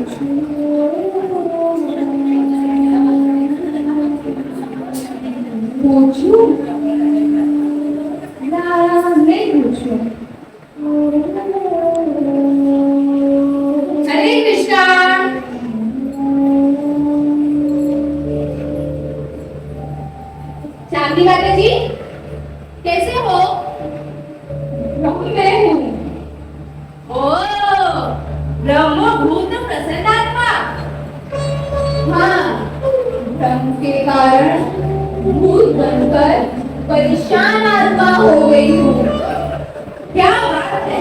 पूछूं? नहीं पूछूं। हरे कृष्णा। चांदी माता जी कैसे हो? मैं हूँ। ओ, ब्रह्मभूत प्रसन्नात्मा। हाँ, ब्रह्म के कारण भूत बनकर परेशान आत्मा हो गई हूँ। क्या बात है?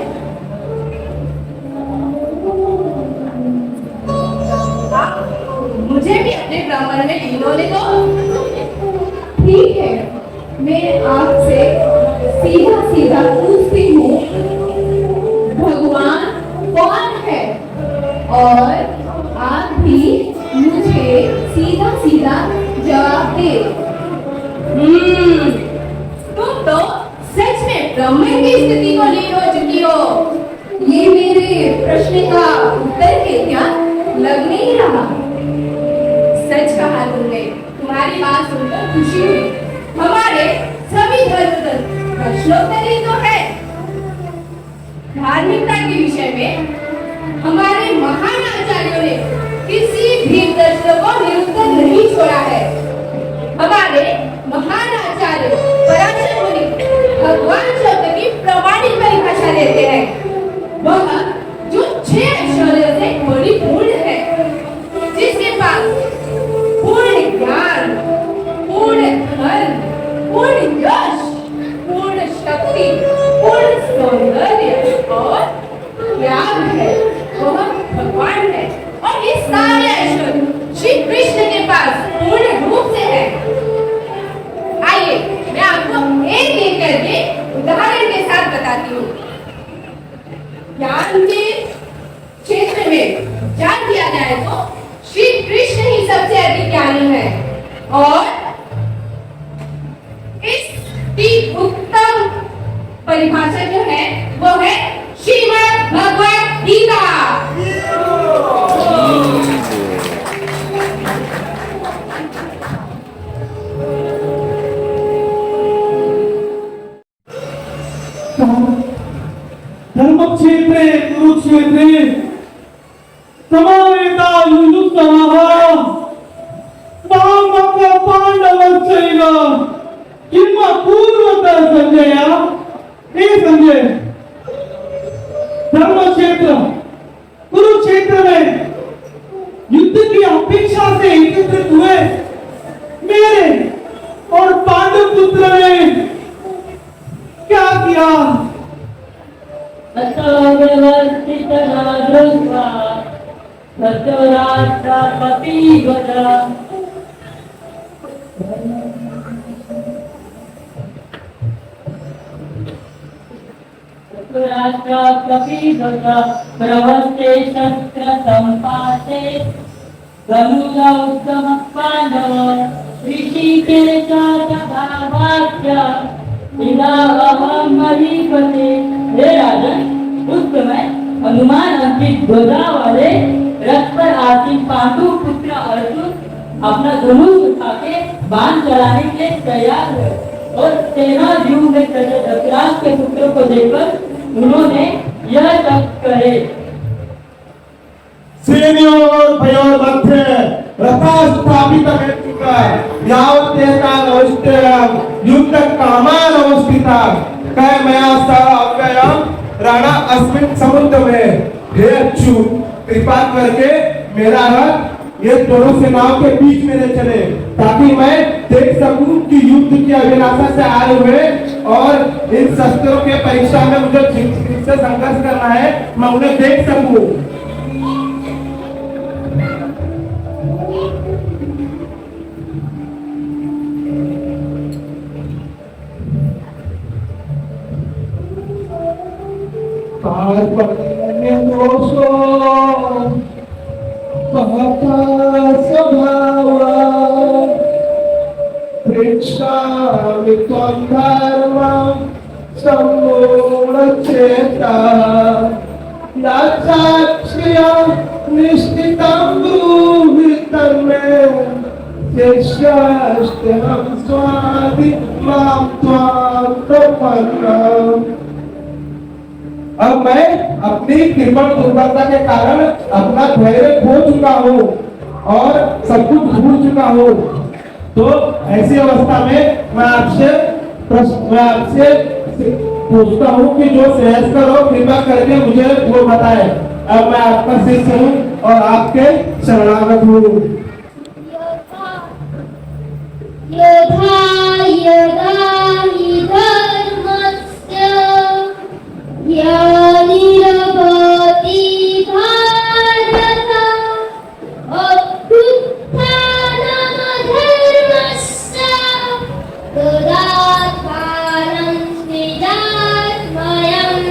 मुझे भी अपने भ्रमण में लीन होने दो। ठीक है, मैं आपसे सीधा सीधा पूछती हूँ, भगवान कौन है? और आप भी मुझे सीधा सीधा जवाब दे। तुम तो सच में ब्रह्म की स्थिति को लीन हो चुकी हो। ये मेरे प्रश्न का उत्तर है क्या? लग नहीं रहा। सच कहा तुमने। तुम्हारी बात सुनकर खुशी हुई। हमारे सभी धर्म प्रश्नोत्तर ही तो है। धार्मिकता के विषय में हमारे महान आचार्यों ने किसी भी प्रश्न को निरुत्तर नहीं छोड़ा है। हमारे महान आचार्य पराशर मुनि भगवान शब्द की प्रमाणिक परिभाषा देते हैं। वह जो 6 ऐश्वर्यों से परिपूर्ण है, जिसके पास पूर्ण ज्ञान, पूर्ण धन, पूर्ण यश, पूर्ण शक्ति, पूर्ण सौंदर्य और त्याग है, वह भगवान है। और ये सारे ऐश्वर्य श्री कृष्ण के पास पूर्ण रूप से है। आइए मैं आपको एक एक करके उदाहरण के साथ बताती हूँ। ज्ञान के क्षेत्र में जान दिया जाए तो श्री कृष्ण ही सबसे अधिक ज्ञानी है और इसकी उत्तम परिभाषा जो है वो है श्रीमद् भगवद गीता। धर्मक्षेत्रे कुरुक्षेत्रे समावेता युयुत्सवः मामक पांडवश्चैव किम अपूर्वत संजय। हे संजय, धर्मक्षेत्र कुरुक्षेत्र में युद्ध की अपेक्षा से एकत्रित हुए मेरे और पांडव पुत्र ने क्या किया? प्रवस्ते शस्त्र संपाते धनुजा उत्तम पांडव ऋषिकेश भावाच्य महीपते। हे राजन, उस समय हनुमान अंकित ध्वजा वाले रथ पर आसीन पांडु पुत्र अर्जुन अपना धनुष उठा के बाण चलाने के लिए तैयार है। और सेना व्यूह में खड़े धृतराष्ट्र के पुत्र को देखकर उन्होंने यह तप करे। सेनयों और भयोर मध्य रथास्थापित युद्ध कामान अवस्थिता कह मया सह अव्ययम राणा अस्मिन समुद्र में। हे अच्छु, कृपा करके मेरा रथ ये दोनों सेनाओं के बीच में ले चले ताकि मैं देख सकूं कि युद्ध की अभिलाषा से आए हुए और इन शस्त्रों के परीक्षा में मुझे जिससे संघर्ष करना है मैं उन्हें देख सकूं। याचाक्ष्या निश्चितं ब्रूहितं मे शिष्यास्त्यहं स्वादि मां त्वां प्रपन्नम्। अब मैं अपनी कृपण दुर्बलता के कारण अपना धैर्य खो चुका हूँ और सब कुछ भूल चुका हूँ। तो ऐसी अवस्था में मैं आपसे पूछता हूँ कि जो श्रेयस्कर हो कृपा करके मुझे वो बताए। अब मैं आपका शिष्य हूँ और आपके शरणागत हूँ। यथा यदा हि धर्मस्य ग्लानिर्भवति भारत अभ्युत्थानमधर्मस्य तदात्मानं सृजाम्यहं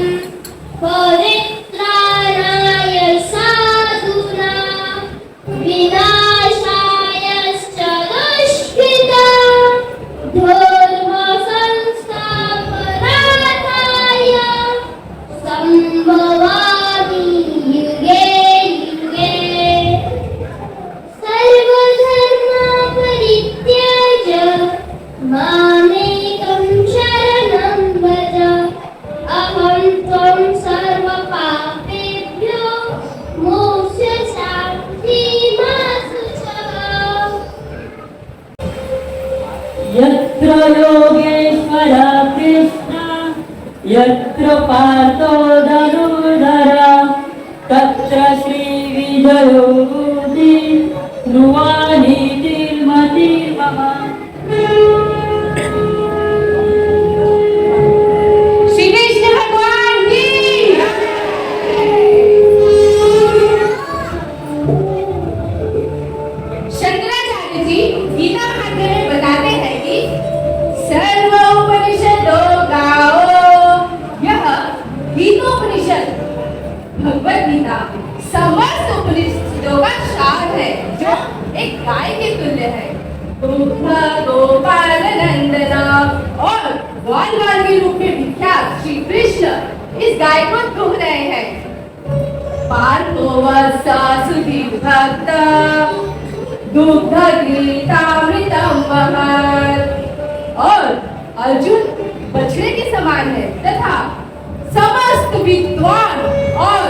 परित्राणाय साधूनां विनाशायश्च दुष्कृतां धर्मसंस्थापनार्थाय सम्भवामि युगे युगे। सर्वधर्मपरित्याज्य मामेकं शरणं व्रज अहं त्वं सर्वपापेभ्यो मोक्ष्यशान्ति मा शुचः। यत्र योगेश्वर कृष्ण यत्र पार्थो धनुर्धर तत्र श्रीविजयो भूति ध्रुवानीतिर्मतिर्मम। श्री कृष्ण भगवान की शंकराचार्य जी गीता महात्म्य में बताते हैं कि सर्वोपनिषदो गाओ, यह गीतोपनिषद भगवत गीता समस्त उपनिषदों का सार है जो एक गाय के तुल्य है। दुग्ध गोपाल नंदना और ग्वाल के रूप में विख्यात श्री कृष्ण इस गाय को दुह रहे हैं। पार्थो वत्सा सुधीर भक्त दुग्ध गीतामृतम वहत, और अर्जुन बछड़े के समान है तथा समस्त विद्वान और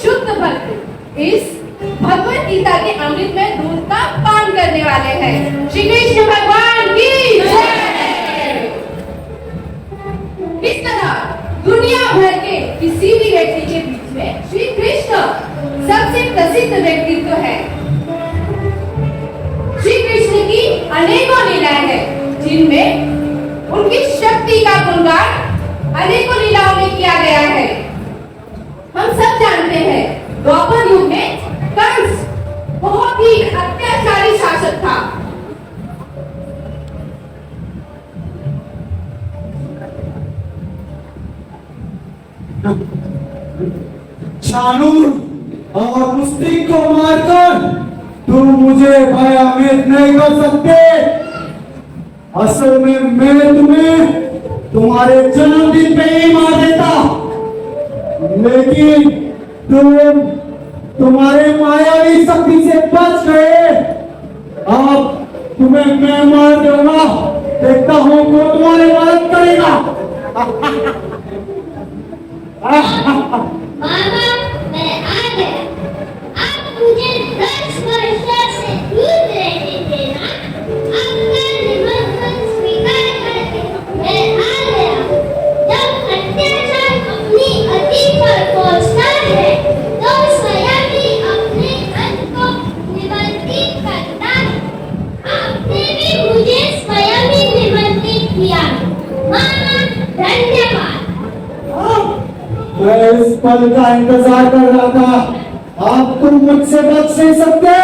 शुद्ध भक्त इस भगवत गीता के अमृत में दूध का पान करने वाले हैं। श्री कृष्ण भगवान की जय। इस तरह दुनिया भर के किसी भी व्यक्ति के बीच में श्री कृष्ण सबसे प्रसिद्ध व्यक्तित्व है। श्री कृष्ण की अनेकों लीलाएं हैं जिनमें उनकी शक्ति का गुणगान अनेकों लीलाओं में किया गया है। हम सब जानते हैं द्वापर युग में कंस बहुत ही अत्याचारी शासक था। चाणूर और मुस्लिम को मारकर तुम मुझे भयभीत नहीं कर सकते। असल में मैं तुम्हें तुम्हारे जन्मदिन पे ही मार देता, लेकिन तुम तुम्हारे मायावी शक्ति से बच गए। अब तुम्हें मैं मार दूंगा, देखता हूँ कौन तुम्हारी मदद करेगा। मामा मैं आ गया। आप मुझे 10 वर्षों से दूर रहते थे ना, आपका निमंत्रण स्वीकार करके मैं आ गया। जब अत्याचार अपनी अति पर पहुंचता है तो स्वयं ही अपने अंत को निमंत्रित करता है। आपने भी मुझे स्वयं ही निमंत्रित किया। मामा धन्यवाद। मैं इस पल का इंतजार कर रहा था। आप तुम मुझसे बच नहीं सकते।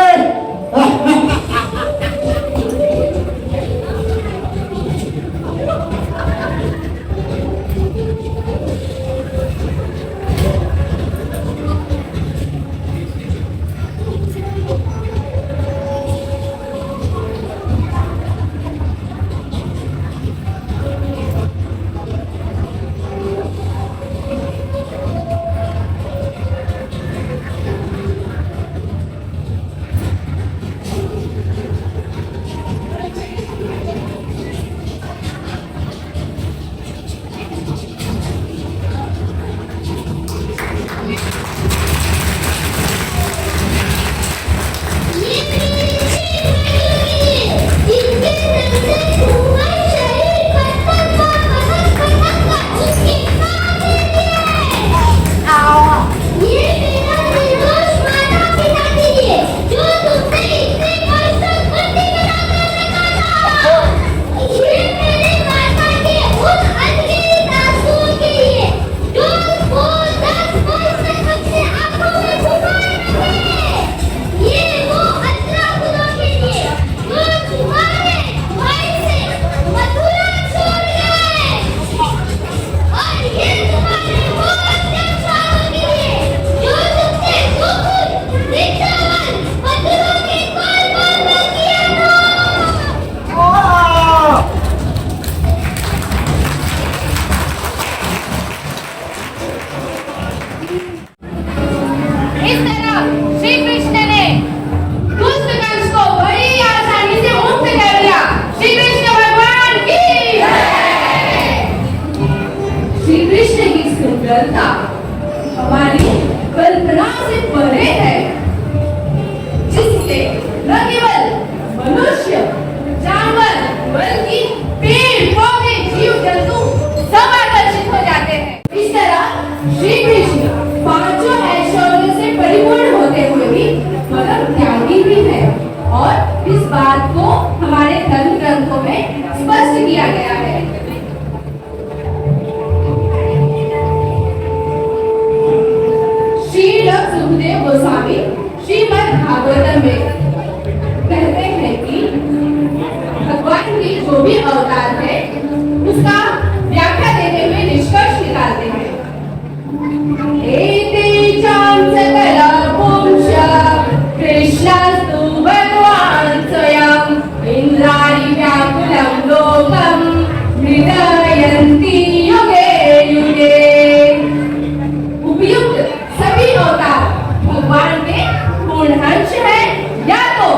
ही है और इस बात को हमारे धर्म ग्रंथों में स्पष्ट किया गया है। श्री सुखदेव गोस्वामी श्रीमद् भागवतम में कहते हैं कि भगवान के जो भी अवतार है उसका व्याख्या देते हुए निष्कर्ष निकालते हैं। एते चां सकला पुंस कृष्णस्तु भगवान् स्वयं इंद्राणि व्याकुलं लोकं हृदयन्ति युगे युगे। उपयुक्त सभी अवतार भगवान के पूर्ण अंश है या तो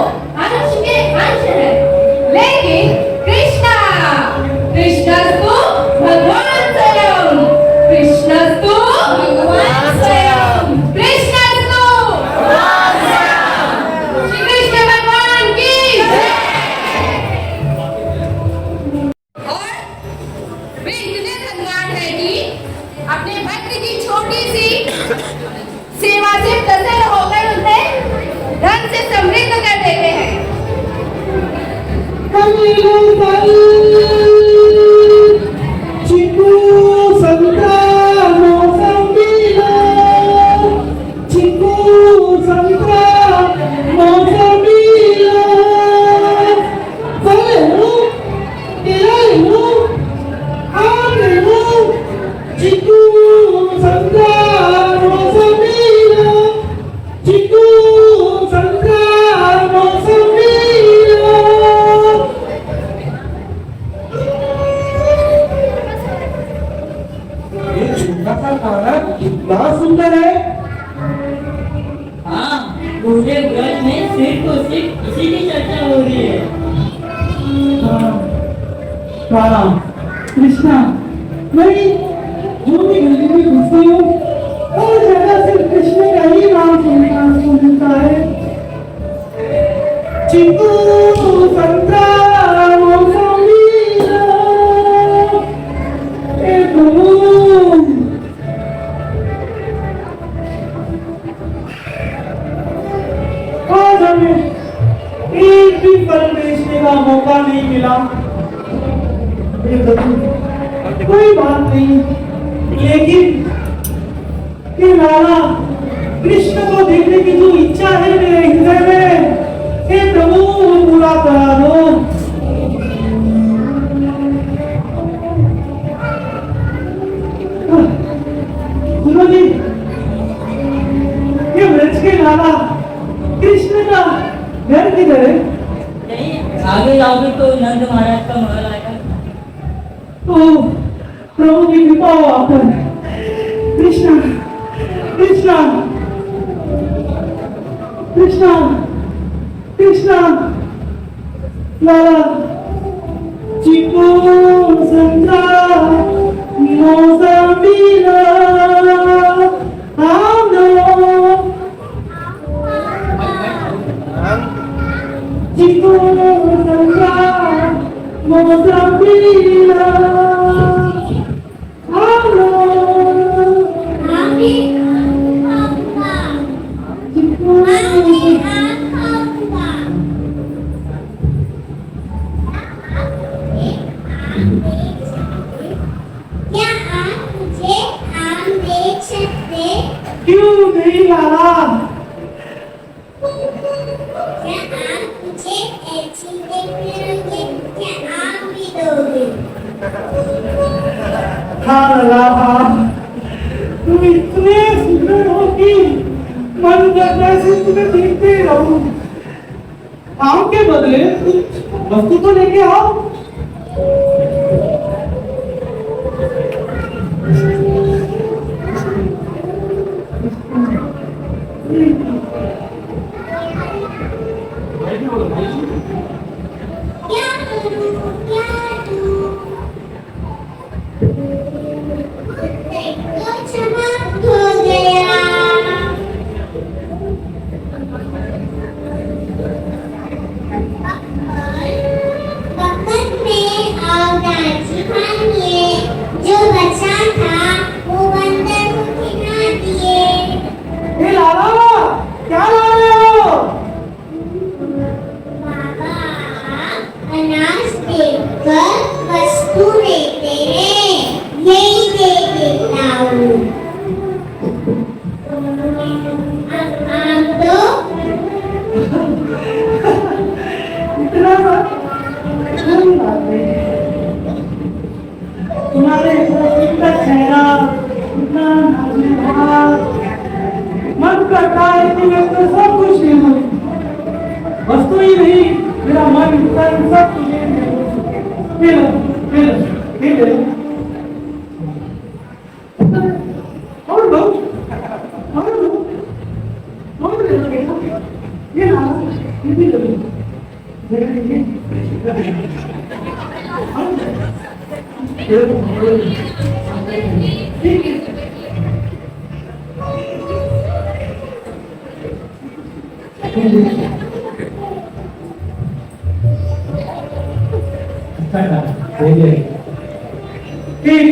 अंश के अंश है, लेकिन कृष्णस्तु भगवान स्वयं, कृष्णस्तु भगवान स्वयं, कृष्णस्तु भगवान स्वयं। श्री कृष्ण भगवान की जय। और वे इतने धनवान है कि अपने भक्त की छोटी सी सेवा से प्रसन्न होकर उसे धन से समृद्ध कर देते हैं। चिकू संतरा मौसम्बीला, चिकू संतरा मौसम्बीला, फलेनु केलेनु आमेनु, चिकू संतरा मौसम्बीला, चिकू संतरा मौसम्बीला। ये छोटा सा तारा कितना सुंदर है। हाँ, पूरे ब्रज में सिर्फ और सिर्फ इसी की चर्चा हो रही है। हाँ, कृष्णा, मैं जो भी गली में घुसती हूँ हर जगह सिर्फ कृष्ण का ही नाम सुनने को मिलता है। चिकू संतरा मौसम्बीला, ए प्रभु, आज हमें एक भी फल बेचने का मौका नहीं मिला। कोई बात नहीं, लेकिन ये लाला कृष्ण को देखने की जो इच्छा है मेरे हृदय में, हे प्रभु पूरा करा दो। सुनो जी, ये ब्रज के लाला कृष्ण का घर किधर है? नहीं, आगे जाओगे तो नंद महाराज का महल आएगा। तो प्रभु की कृपा हो आप पर। कृष्णा, कृष्णा, कृष्णा, कृष्णा, लाला, चिकू संतरा मौसम्बीला, आमनो, चिकू संतरा मौसम्बीला, आमनो, Mami apa? Chikoo Mami apa? क्या आप मुझे आम दे सकते? क्यों नहीं लाला? क्या आप मुझे ऐसी देखने लगे? क्या आम भी दोगे? हाँ लाला, तुम इतने सुंदर हो कि मन करता है सिर्फ तुम्हें देखते ही रहूं। आम के बदले कुछ वस्तु तो लेके आओ। क्या करूं? क्या दूं? देखो समाप्त हो गया। वक्त में अवतार जी मानिए, जो बचा था वो बंदर को खिला दिए। ए लाला, क्या ला रहे हो? हे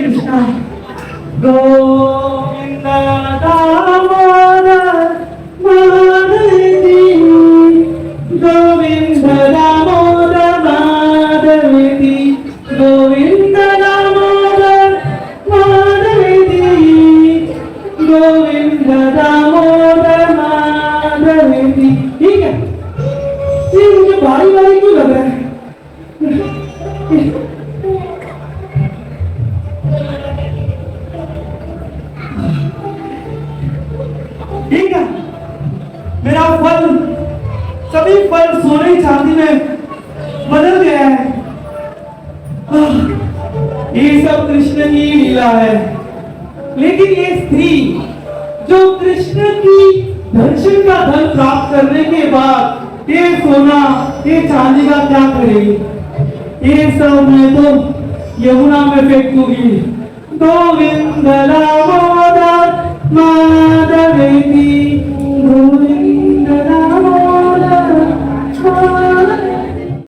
कृष्णा गोविंद दामोदर माधवी गोविंद दामोदर माधवी गोविंद दामोदर माधवी गोविंद दामोदर माधवी। ठीक है, ये मुझे भारी भारी क्यों लग रहा है? ठीक है, मेरा फल सभी फल सोने चांदी में बदल गया है। ये सब कृष्ण की लीला है, लेकिन ये स्त्री जो कृष्ण की दर्शन का धन प्राप्त करने के बाद ये सोना ये चांदी का क्या करेगी? ये सब मैं तो यमुना में फेंक दूंगी। गोविंद दामोदर माधव